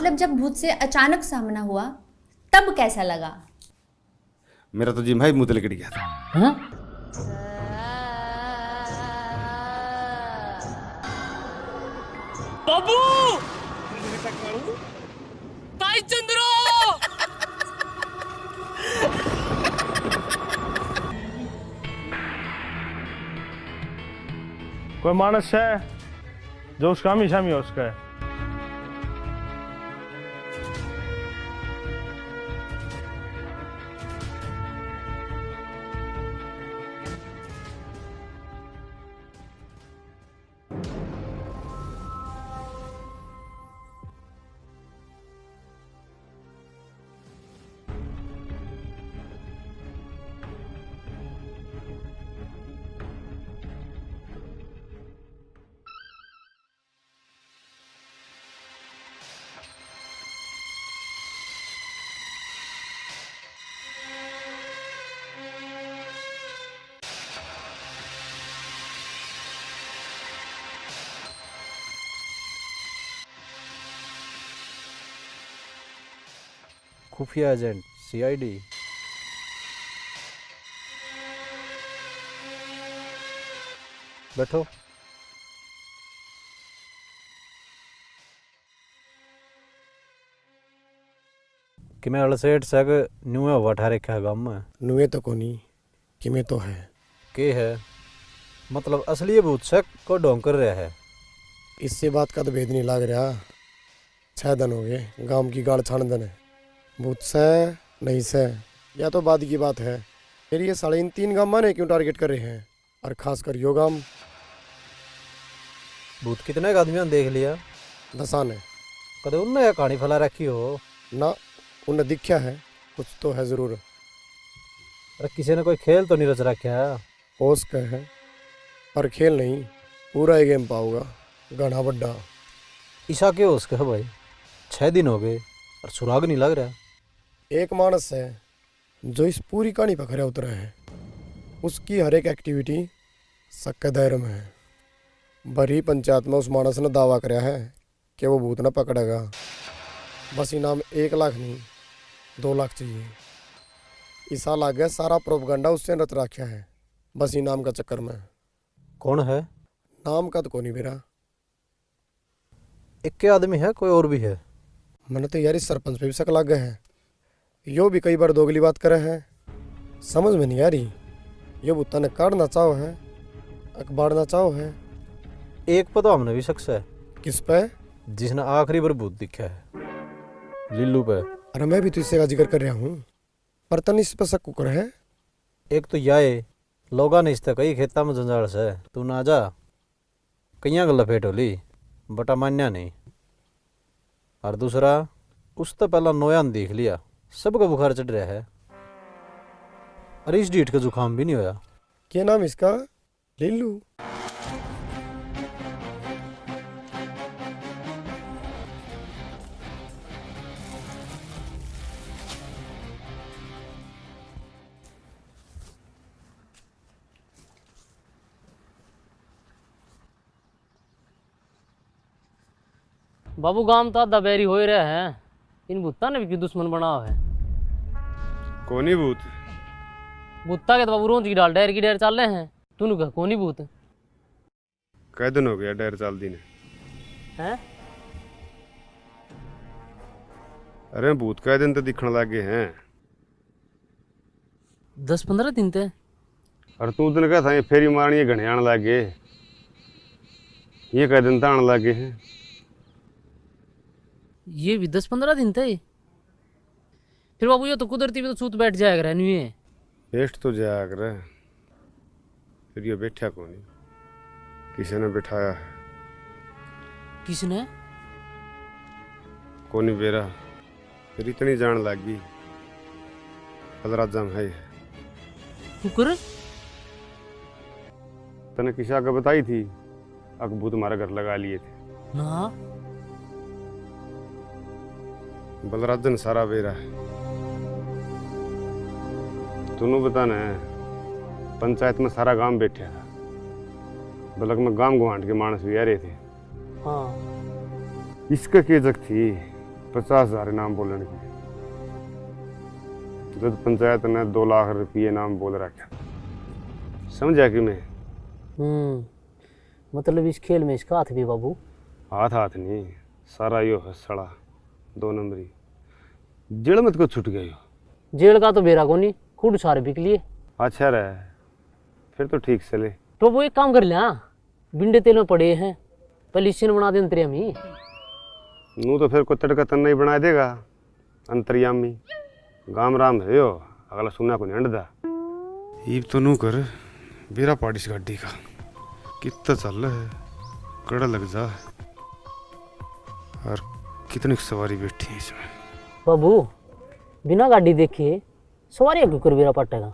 मतलब जब भूत से अचानक सामना हुआ तब कैसा लगा? मेरा तो जी भाई मुंह लिकट गया था। हाँ? बाबू ताई चंद्रो कोई मानस है जो उसका हमेशा में उसका है। खुफिया एजेंट सीआईडी। बैठो। कि मैं अलसेट सग न्यू हवा ठा रखा है गाँव में। नुए तो कोनी किमें तो है के है मतलब असली भूत शक को ढोंग कर रहा है। इससे बात का तो भेद नहीं लग रहा। 6 दिन हो गए गांव की गाड़ छान दिन है। भूत से नहीं से या तो बाद की बात है। फिर ये साढ़े इन 3 गांव माने क्यों टारगेट कर रहे हैं और खास कर यो गांव। भूत कितने आदमियों ने देख लिया? 10 ने। कदे उनने कहानी फैला रखी हो ना उन्हें दिखा है कुछ तो है जरूर। अरे किसी ने कोई खेल तो नहीं रच रखा है? होश का है पर खेल नहीं पूरा ही गेम पाऊंगा घना बड्डा। ईशा के होश का है भाई? 6 दिन हो गए और सुराग नहीं लग रहा। एक मानस है जो इस पूरी कहानी पर खरा उतरा है। उसकी हर एक एक्टिविटी शक के दायरे में है। भरी पंचायत में उस मानस ने दावा कराया है कि वो भूत न पकड़ेगा। बस इनाम 1 लाख नहीं 2 लाख चाहिए। ईसा लागे सारा प्रोपगंडा उससे रच रखा है बस इनाम का चक्कर में। कौन है? नाम का तो कोई नहीं मेरा। एक के आदमी है कोई और भी है? मैंने तो यार इस सरपंच पे भी शक लग गए हैं। यो भी कई बार दोगली बात करे हैं। समझ में नहीं आ रही यो भूता ने काटना चाहो है अखबारना चाहो है। एक पर तो हमने भी शक है। किस पे? जिसने आखिरी बार भूत दिखा है लिल्लू पे। अरे मैं भी तो इससे का जिक्र कर रहा हूँ पर तन इस पर शक कुकर है। एक तो याए लोगा ने इससे कई खेता में जंजाल से तू ना जा कईया गल लपेट होली बटा मान्या नहीं। और दूसरा उस तो पहला नोयान देख लिया सबका बुखार चढ़ रहा है। अरे इस डीठ का जुकाम भी नहीं होया। क्या नाम इसका? लिल्लू। बाबू गांव तो आधा बैरी हो ही रहा है। इन भूता ने भी क्यों दुश्मन बना है? कोनी भूत भूता के तो बाबू रोज की डाल डर की डर चल रहे हैं। तूने कहा कौन ही भूत कै दिन हो गया डर चाल दी ने। हैं? अरे भूत कै दिन तो दिखने लगे हैं। 10-15 दिन थे। और तू दिन कहा था ये फेरी मारनी है घने आने लगे। ये कै दिन तो आने लगे हैं। ये भी 10-15 दिन थे। फिर बाबू ये तो कुदरती भी तो सूत बैठ जाएगा रहनी है। पेस्ट तो जाया कर फिर ये बैठा कोनी किसी ने बिठाया है। किसने? कोनी बेरा फिर इतनी जान लगी हजराजम है। शुक्र तने किसी आगे बताई थी अकबूत हमारे घर लगा लिए थे ना। बलराजन सारा बेरा है। तूनू बताना है पंचायत में सारा गांव बैठा था। बलक में गांव गुआंट के मानस भी आ रहे थे। हाँ इसका के जग थी 50,000 इनाम बोलने की। जब पंचायत ने 2 लाख रुपये इनाम बोल रखा, समझा कि मैं? मतलब इस खेल में इसका हाथ भी बाबू। हाथ हाथ नहीं, सारा यो है सड़ा 2 नंबरी। जेल मत को छूट गई हो। जेल का तो बेरा को नहीं, खुद सारे बिक लिए। अच्छा रहे, फिर तो ठीक चले। तो वो एक काम कर लिया, बिंडे तेल में पड़े हैं, पलिशन बना दे अंतरे हमी। नू तो फिर को तड़का तन नहीं बना देगा अंतर्यामी। गाम राम है यो, अगला सुना को नहीं अंडदा। ईब तो नू कर बेरा पाड़ी गाड़ी का कितना चल रहा है, कड़ा लग जा। और कितनी सवारी बैठी है इसमें। बाबू बिना गाड़ी देखे सवारी क्यों कर बेरा पाटेगा?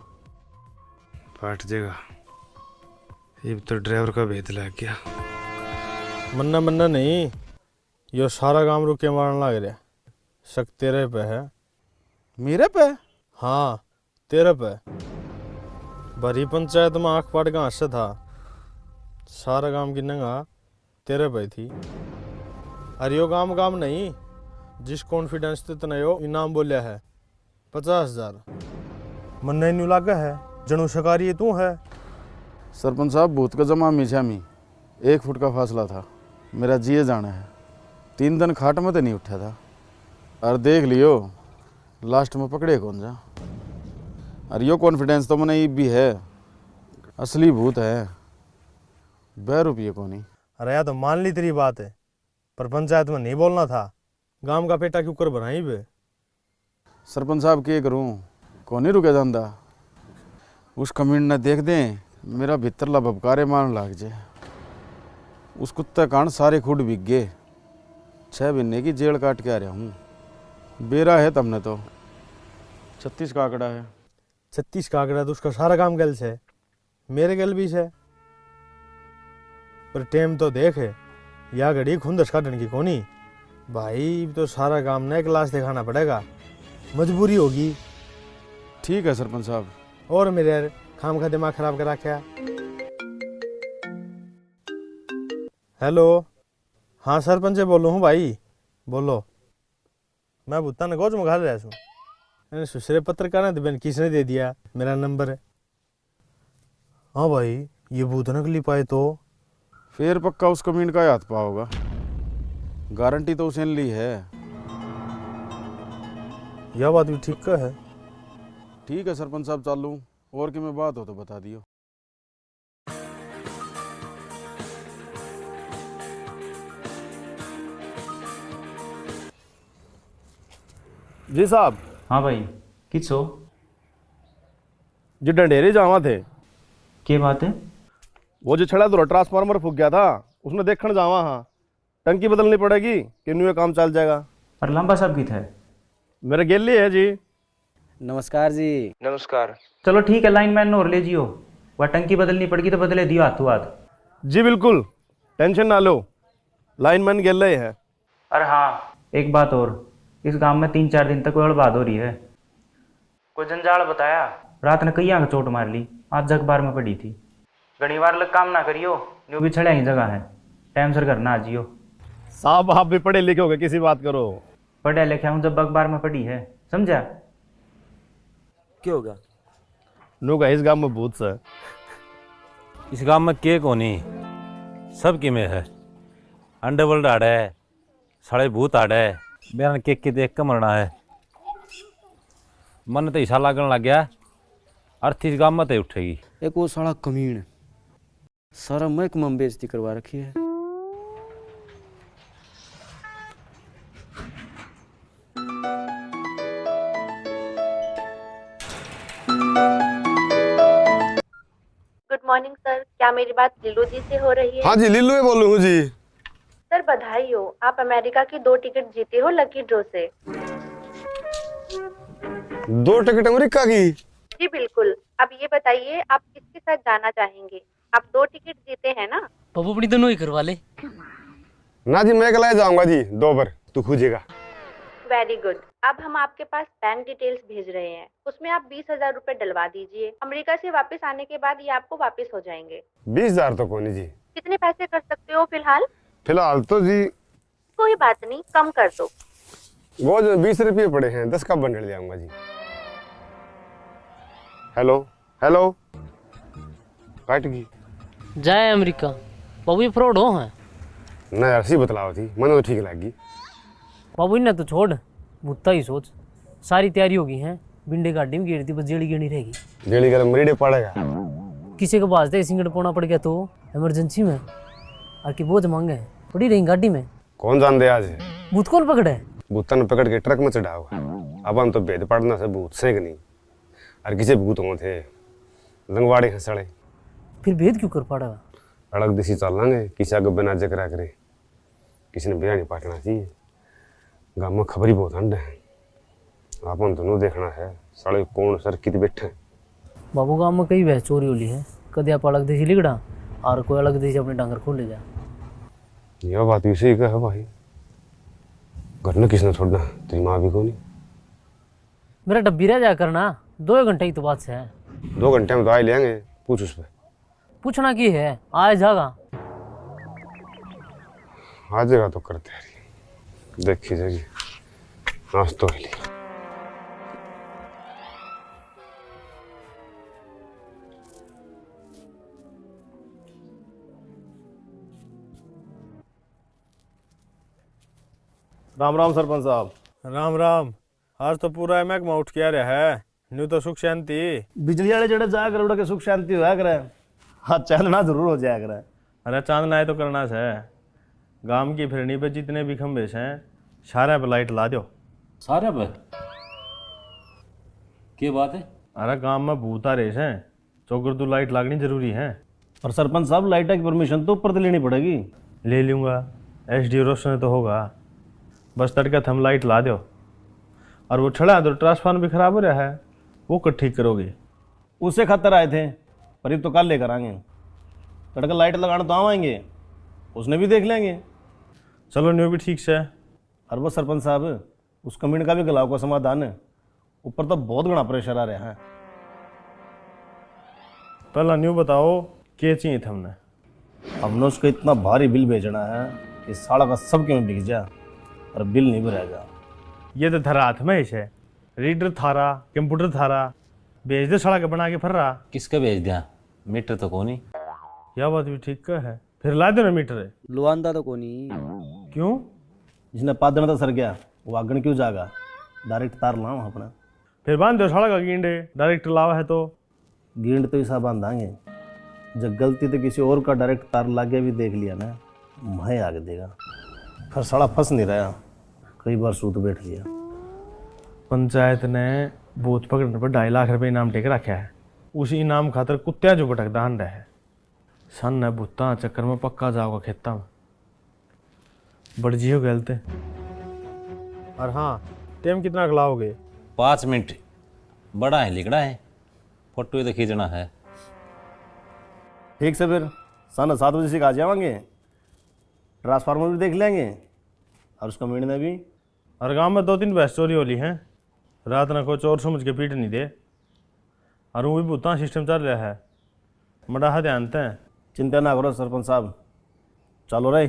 पाट जाएगा। ये तो ड्राइवर का भेद लग गया। मन्ना मन्ना नहीं, यो सारा काम रुके मारने लग रहा। शक तेरे पे है। मेरे पे? हाँ तेरे पे। भरी पंचायत में आँख पाट का हंस था, सारा काम गिनेगा तेरे पे थी। अरे यो काम नहीं, जिस कॉन्फिडेंस ते तने यो इनाम बोलिया है 50,000। मन्ना न्यू लागा है, जनू शिकारी तू है। सरपंच साहब भूत का जमा मिछामी 1 फुट का फासला था। मेरा जिए जाना है। 3 दिन खाट में तो नहीं उठा था। और देख लियो लास्ट में पकड़े कौन जा। और यो कॉन्फिडेंस तो मैंने भी है, असली भूत है, 2 रुपये को नहीं। अरे यार तो मान ली तेरी बात है, पर पंचायत में नहीं बोलना था। गांव का पेटा क्यों कर बनाई बे। सरपंच साहब के करूँ, कौन ही रुके जाता। उस कमीन ने देख दें मेरा भीतरला भबकारे मारन लाग जाए। उस कुत्ते कान सारे खुड बिक गए। 6 महीने की जेल काट के आ रहा हूँ। बेरा है तमने तो 36 का आंकड़ा है। 36 का आंकड़ा तो उसका सारा काम गल से, मेरे गल भी से। पर टेम तो देख है, या घड़ी खुंदस काटने की कोनी भाई। तो सारा काम नए क्लास दिखाना पड़ेगा, मजबूरी होगी। ठीक है सरपंच साहब। और मेरे यार खाम का दिमाग खराब करा क्या। हेलो, हाँ सरपंच बोलो हूँ भाई, बोलो। मैं भुत्ता ने गोज मंगा रहा हूँ। सुसरे पत्रकार ने किसने दे दिया मेरा नंबर है। हाँ भाई, ये भूत नकली पाए तो फिर पक्का उस कमीन का ही हाथ पाओगा। गारंटी तो उसे ली है। यह बात भी ठीक का है। ठीक है सरपंच साहब, चालू और कि मैं बात हो तो बता दियो। जी साहब। हाँ भाई, किस हो? जो डंडेरे जावा थे। क्या बात है? वो जो छड़ा तो ट्रांसफार्मर फूक गया था, उसने देखने जावा। हाँ, टंकी बदलनी पड़ेगी कि न्यू काम चल जाएगा। पर लंबा साहब की था। मेरे गेली है जी। नमस्कार जी। नमस्कार। चलो ठीक है, लाइन मैन और ले जियो। वह टंकी बदलनी पड़ेगी तो बदले दियो हाथों हाथ। जी बिल्कुल, टेंशन ना लो, लाइनमैन गेल रहे हैं। अरे हाँ, एक बात और, इस गांव में 3-4 दिन तक हड़बाद हो रही है। कोई जंजाल बताया, रात ने कई आंख चोट मार ली, आज जग बार में पड़ी थी। घनी बार लग काम ना करियो, न्यू भी छड़े ही जगह है, टाइम सर करना आ जियो। साहब आप भी पढ़े लिखे हो गए, किसी बात करो। पढ़े लिखे हूँ, जब अखबार में पड़ी है, समझा? क्या होगा? नु का इस गांव में भूत से। इस गांव में के कोनी, सब कि में है। अंडरवर्ल्ड आड़ा है, साढ़े भूत आड़ा है, बेरन के देख के मरना है। मन तो हिस्सा लागन लग गया, अर्थ इस गांव में तो उठेगी। एक वो साला कमीन सारा महकमा में बेइज्जती करवा रखी है। गुड मॉर्निंग सर, क्या मेरी बात लीलू जी से हो रही है? हाँ जी, लीलू ही बोल रहा हूँ जी। सर बधाई हो, आप अमेरिका की 2 टिकट जीते हो लकी ड्रॉ से। 2 टिकट अमेरिका की? जी बिल्कुल। अब ये बताइए आप किसके साथ जाना चाहेंगे? आप 2 टिकट जीते हैं ना? बाबू अपनी दोनों ही करवा ले। ना जी, मैं अकेला जाऊंगा जी, 2 बार तू खोजेगा। Very good. अब हम आपके पास बैंक डिटेल्स भेज रहे हैं, उसमें आप 20,000 रुपए डलवा दीजिए। अमेरिका से वापस आने के बाद ये आपको वापस हो जाएंगे। 20,000 तो कौन जी? कितने पैसे कर सकते हो फिलहाल? फिलहाल तो जी कोई बात नहीं, कम कर दो। वो जो 20 रुपये पड़े हैं 10 का बंडल ले आऊंगा जी। हेलो हेलो काट गई। जाए अमेरिका बाबू, ये फ्रॉड हो हैं। ना यार सी बतलाओ थी, मन तो ठीक लगी। बाबू इन्हें तो छोड़, मुत्ता ही सोच। सारी तैयारी होगी है, बिंडे गाड़ी में गिरती, बस जेड़ी गिरनी रहेगी। जेड़ी कर मरीडे पड़ेगा। किसी के पास दे सिंगड़ पोना पड़ गया तो इमरजेंसी में आके बोझ मांगे पड़ी रही गाड़ी में। कौन जान दे आज भूत कौन पकड़े? भूतन पकड़ के ट्रक में चढ़ाओ। अब हम तो भेद पड़ना से भूत से नहीं, और किसी भूत हो थे लंगवाड़े हैं सड़े। फिर भेद क्यों कर पड़ा? अलग दिशी चल लांगे, किसी आगे बिना जकरा करे। किसी ने बेड़ा नहीं पाटना चाहिए। गाँव में खबर ही बहुत ठंड है। अपन दोनों देखना है साले कौन सर कित बैठे। बाबू गाँव में कई भैंस चोरी होली है, कदे आप अलग देशी लिगड़ा और कोई अलग देशी अपने डांगर खोल ले जा। यह बात भी सही है भाई, घर में किसने छोड़ना, तेरी माँ भी को नहीं। मेरा डब्बी रह जा करना, 2 घंटे की तो बात से है। 2 घंटे में तो आए लेंगे, पूछ उस पर। पूछना की है, आए जागा। आ जाएगा तो करते हैं, देखी जाएगी। आज तो ही राम राम सरपंच साहब। राम राम। आज तो पूरा महकमा उठ के आ रहा है, न्यू तो सुख शांति। बिजली वाले जड़े जा कर उड़ के सुख शांति होया करे। हाँ चांदना जरूर हो जाया करे। अरे चांदना है तो करना है। गांव की फिरनी पे जितने भी खंभे हैं सारे पे लाइट ला दो। सारे पे क्या बात है? अरे गांव में भूत आ रहे हैं, चौकर तो लाइट लागनी जरूरी है। और सरपंच साहब लाइट की परमिशन तो ऊपर से लेनी पड़ेगी। ले लूँगा, एसडीओ रोशन तो होगा। बस तड़का थम लाइट ला दो। और वो छड़ा तो ट्रांसफार्मर भी खराब हो रहा है, वो कब ठीक करोगे? उससे खतर आए थे, पर तो कल लेकर आएंगे। तड़का लाइट लगाना तो आएंगे, उसने भी देख लेंगे। चलो न्यू भी ठीक से। और वो सरपंच साहब उस कमीन का भी गलाव का समाधान है। ऊपर तो बहुत घना प्रेशर आ रहा है। पहला न्यू बताओ क्या चाहिए था हमने? हमने उसको इतना भारी बिल भेजना है कि साड़ा का सब क्यों बिक जा और बिल नहीं भरेगा। ये तो थारा हाथ में है, रीडर थारा, कंप्यूटर थारा, भेज दे सड़ा के बना के फर रहा। किसका भेज दिया? मीटर तो कोनी। यह बात भी ठीक का है, फिर ला दो ना मीटर। लुआंदा तो कोनी। क्यों? जिसने पादन तो सर गया वो आगन क्यों जागा? डायरेक्ट तार लाओ अपना। फिर बांध दो सड़ा का गेंडे, डायरेक्ट लावा है तो। गेंड तो ऐसा बांधांगे, जब गलती तो किसी और का डायरेक्ट तार लागे भी देख लिया ना, मैं आगे देगा। फिर सड़ा फंस नहीं रहा, कई बार सूत बैठ लिया। पंचायत ने भूत पकड़ने पर 2.5 लाख रुपए इनाम टेक रखा है। उसी इनाम खातर कुत्तिया जो भटक दान है। सन ने भूता चक्कर में पक्का जाओगा खेता में। बढ़ जियो गलते। और हाँ, टाइम कितना खिलाओगे? 5 मिनट। बड़ा है लिखड़ा है, फोटो तो खींचना है। ठीक से फिर 7:30 से आ जाएंगे। ट्रांसफार्मर भी देख लेंगे और उसका मीणने भी। और गांव में 2-3 भैंस चोरी होली हैं, रात ना को चोर समझ के पीट नहीं दे। और वो भी भूता सिस्टम चल रहा है, बड़ा है ध्यान ते। चिंता ना करो सरपंच साहब, चलो रे,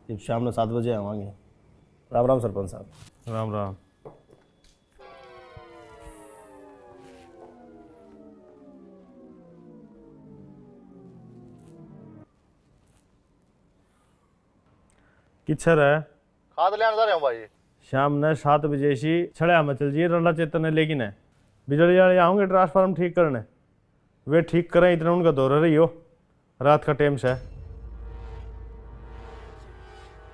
जब शाम में 7 बजे आवाएंगे। राम राम सरपंच साहब। राम राम। किच्छर है? खाद लेने जा रहे हो भाई। शाम ने 7 बजे सी छड़िया में चल जी रला चेतन है। लेकिन है बिजली वाले आऊँगे ट्रांसफार्मर ठीक करने, वे ठीक करें इतना उनका दौरा रही हो। रात का टाइम से।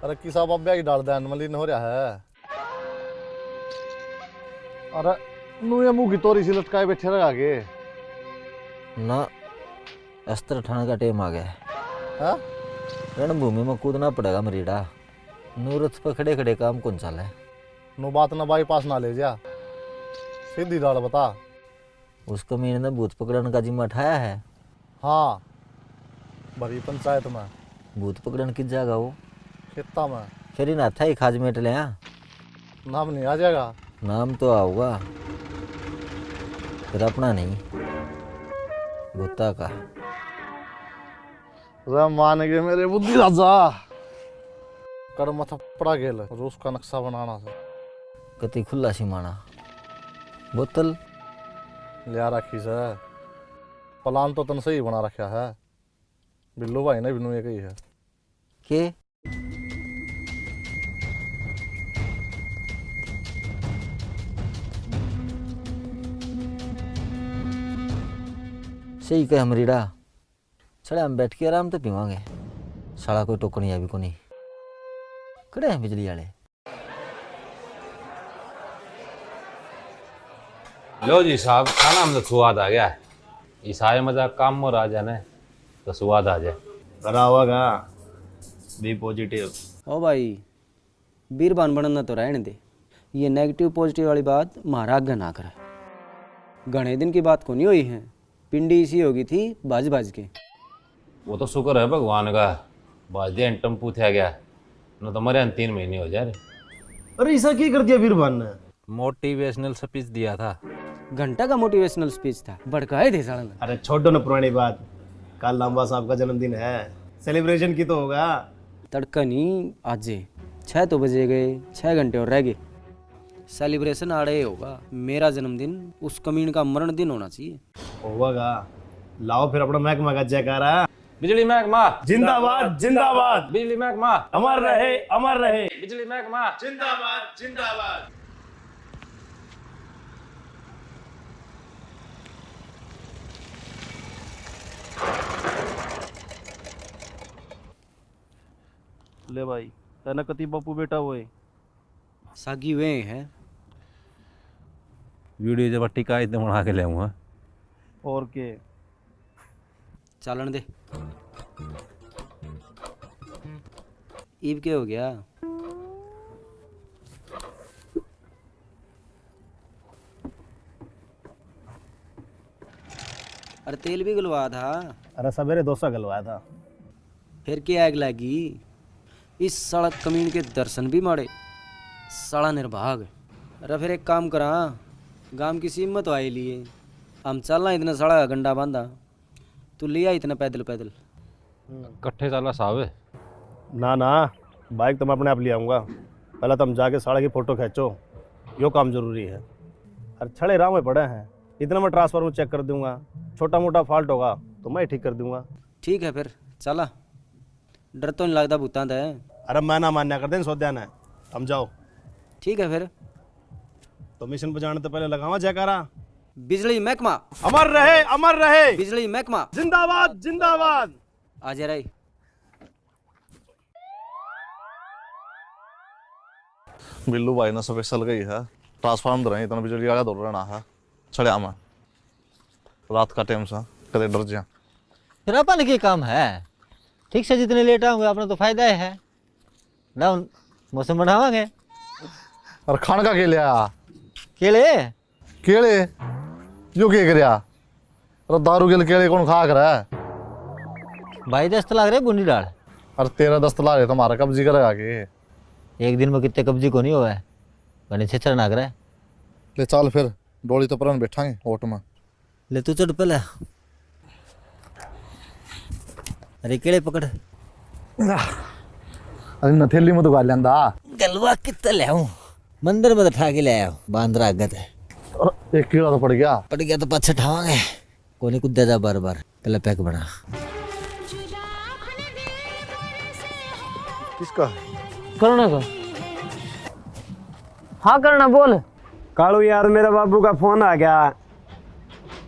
अरे की साहब अब डाल दें मलिन हो रहा है। अरे नू ये मुंह की तोरी सी लटकाए बैठे रह आगे ना। अस्त्र उठाने का टाइम आ गया है। हाँ? रणभूमि में कूदना पड़ेगा मरीडा। नूरत पर खड़े खड़े काम कौन चला है? नो बात ना बाईपास ना ले जा, सीधी डाल बता। उस कमीने ने भूत पकड़ने का जिम्मा उठाया है। हाँ, बड़ी पंचायत में। भूत पकड़न किस जगह वो? खेता में। फिर इन था ही खाज मेट ले। नाम नहीं आ जाएगा? नाम तो आऊगा, फिर अपना नहीं, भूता का। मान गए मेरे बुद्धि राजा। कर मथा पड़ा गेल रूस का नक्शा बनाना था। कति खुला सीमाना बोतल लिया रखी से प्लान तो तन सही बना रखा है। बिल्लू भाई ने बिन्नू ये कही है के सही कह मरीड़ा। चले हम बैठ के आराम तो पीवांगे। साला कोई टोकनी अभी को नहीं खड़े हैं बिजली वाले। लो जी साहब, खाना में तो स्वाद आ गया है। ईसाई मजा काम में आ जाने तो स्वाद आ जाए। करा होगा बी पॉजिटिव। ओ भाई बीरबान बनना तो रहने दे। ये नेगेटिव पॉजिटिव वाली बात महाराज आगे ना करे। घने दिन की बात को नहीं हुई है। पिंडी इसी होगी थी बाज बाज के। वो तो शुक्र है भगवान का, बाज दिया टम्पू थे गया न तो मरे 3 महीने हो जाए। अरे ऐसा क्या कर दिया बीरबान ने? मोटिवेशनल स्पीच दिया था। घंटा का मोटिवेशनल स्पीच था, भड़काए थे साला ने। अरे छोड़ो ना पुरानी बात। कल लांबा साहब का जन्मदिन है, सेलिब्रेशन की तो होगा। तड़का नहीं आज 6 तो बजे गए, 6 घंटे और रह गए। सेलिब्रेशन आड़े होगा। मेरा जन्मदिन उस कमीन का मरण दिन होना चाहिए। होगा। लाओ फिर अपना महकमा का जयकारा। बिजली महकमा जिंदाबाद जिंदाबाद। बिजली महकमा अमर रहे अमर रहे। बिजली महकमा जिंदाबाद जिंदाबाद। ले भाई तेना कति बापू बेटा हुए सागी वे हैं। वीडियो जब टिका इतने बना के ले आऊँगा। और के चालन दे। ईब के हो गया? अरे तेल भी गलवा था। अरे सवेरे डोसा गलवाया था। फिर क्या आग लगी? इस सड़क कमीन के दर्शन भी मारे। साला निर्भाग। अरे फिर एक काम करा, गांव की हिम्मत आई लिए हम चलना इतना सड़ा का गंडा बांधा। तू लिया इतना पैदल पैदल कट्ठे चला साहब। ना ना बाइक तो मैं अपने आप ले आऊँगा। पहले तुम जाके सड़क की फ़ोटो खींचो, यो काम जरूरी है। अरे छड़े राह में पड़े हैं, इतना मैं ट्रांसफार्मर चेक कर दूंगा। छोटा मोटा फॉल्ट होगा तो मैं ठीक कर दूंगा। ठीक है फिर चला। डर तो नहीं लगता भूतान है। अरे मैं ना मान्या कर दें सोद्यान है। हम जाओ। ठीक है फिर तो मिशन पर जाने तो पहले लगावा जयकारा। बिजली महकमा अमर रहे अमर रहे। बिजली महकमा जिंदाबाद जिंदाबाद। आ जा रही। बिल्लू भाई ने स्पेशल गई है। ट्रांसफार्म रही इतना बिजली वाला दौड़ रहा है। छड़िया में रात का टाइम से कदे डर जा। फिर अपन की काम है। ठीक से जितने लेट आऊंगे अपना तो फायदा है ना। मौसम बढ़ावांगे। और खान का के लिया केले केले यो के करया। अरे दारू के केले कौन खा कर है? भाई 10 लाग रहे बूंदी डाल। अरे 13-10 ला रहे तुम्हारा कब्जी करेगा के। एक दिन में कितने कब्जी को नहीं हुआ है। बने छेचर नाग रहा है। ले चल फिर डोली तो परन बैठांगे ओट में। ले तू चढ़ पहले। अरे केले पकड़। अरे न थैली में तो गाल लेंदा। गलवा कितना ले आऊं? मंदिर में तो ठा के ले आया बांद्रा आगत है। और एक कीड़ा तो पड़ गया। पड़ गया तो पाछे ठावांगे। कोने कुद्दा जा बार बार। पहले पैक बना। किसका? करना का। हाँ करना बोल। कालू यार मेरे बाबू का फोन आ गया,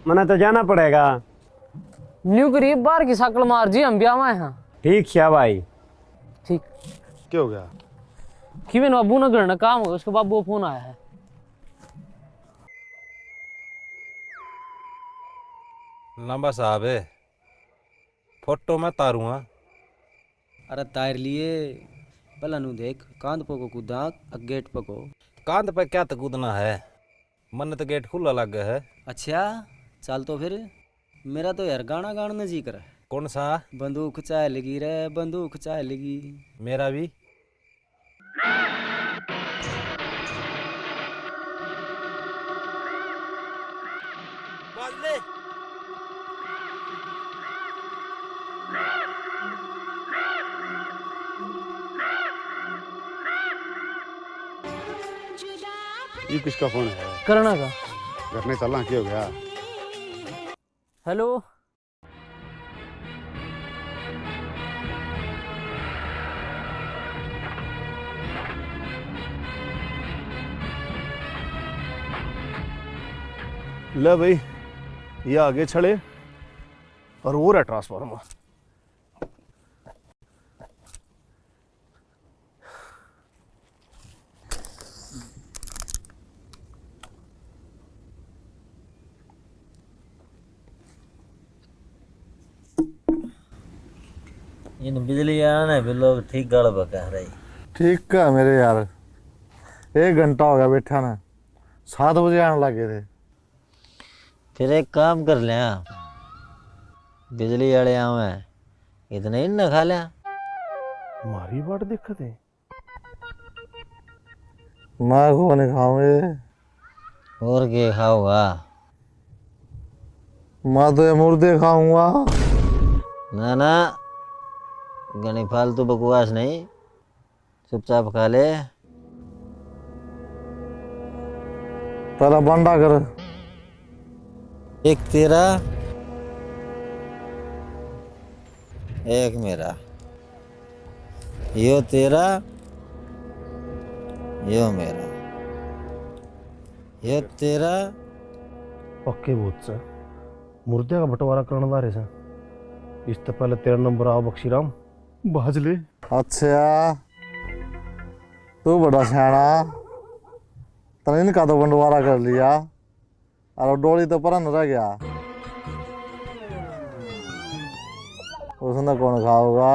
मना तो जाना पड़ेगा। न्यू करीब बार की शकल मार जी हम ब्याह हैं। ठीक है भाई। ठीक क्या हो गया? कि मैंने बाबू ना करना काम होगा। उसके बाबू का फोन आया है। लंबा साहब है फोटो में तारूंगा। अरे तार लिए पहला नु देख कांध पको कूदा गेट पको। कांध पे क्या तो कूदना है, मन तो गेट खुला लग गया है। अच्छा चल तो फिर। मेरा तो यार गाना गाने जी कर। कौन सा? बंदूक चाह लगी रे बंदूक चाह लगी। मेरा भी। ये किसका फोन है? करना का। घर में चलना क्या हो गया? हेलो। ले भाई, ये आगे छड़े और वो रहा ट्रांसफार्मर। इन बिजली आने भी लोग ठीक गाड़ बका रही। ठीक है मेरे यार, 1 घंटा हो गया बैठा ना, 7 बजे आने लगे थे। फिर एक काम कर लिया, बिजली वाले आवे इतने ही न खा लिया। मारी बाट दिक्कत है। मैं को नहीं खाऊंगे। और क्या खाऊंगा? मैं तो ये मुर्दे खाऊंगा। ना ना, गणी फालतू बकवास नहीं, चुपचाप खा ले। पहला बंडा कर। एक तेरा, एक मेरा। यो तेरा, यो मेरा। यो तेरा। पक्के भूत से मुर्दे का बंटवारा करने वाले से इससे पहले तेरा नंबर आओ बख्शीराम, बाज ले। अच्छा, तू बड़ा सियाना, तने इनका तो बंटवारा कर लिया और डोली तो परन रह गया। उसने कौन खाओगा?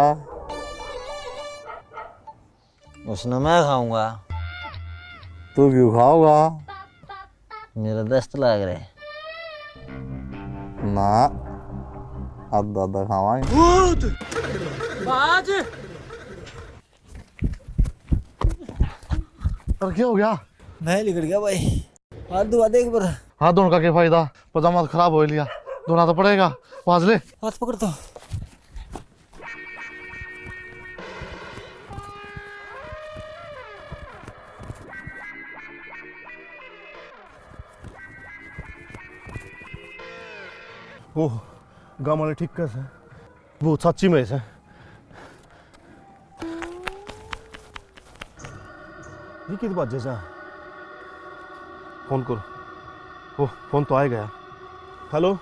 उसने मैं खाऊंगा। तू क्यों खाओगा? मेरा दस्त लग रहे। ना, आधा आधा खावांगे। बाज। और क्या हो गया? मैं लिखड़ गया भाई। हाथ दुआ दे एक बार। हाथ धोने का क्या फायदा? पजामा खराब हो लिया, धोना तो पड़ेगा। पास ले। हाथ पकड़ तो। ओह, गाँव वाले ठीक कर से वो सच्ची में से। ये किस बात जैसा? फोन करो। ओह, फोन तो आ गया। हेलो,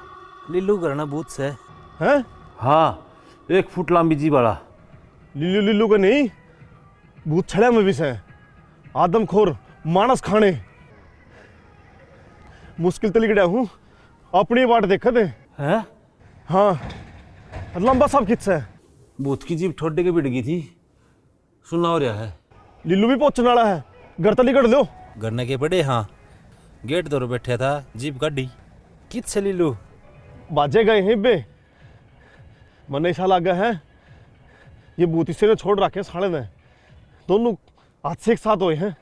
लिल्लू करना भूत से हैं? हाँ, 1 फुट लंबी जी वाला। लिल्लू लिल्लू का नहीं, भूत छड़े में भी से आदमखोर मानस खाने। मुश्किल तली गया हूँ, अपनी बाट देखा थे। हैं? हाँ, लंबा सब किस्सा है। भूत की जीप ठोडे के बिड़ गई थी, सुनना हो रहा है। लिल्लू भी पहुंचने वाला है, घर तली कर लो। गन्ने के बड़े, हाँ, गेट दौर बैठा था, जीप गाड़ी कित से लिल्लू बाजे गए हैं बे, मन ऐसा लगा है ये भूत इसे ने छोड़ रखे साले ने, दोनों हाथ से एक साथ हुए हैं।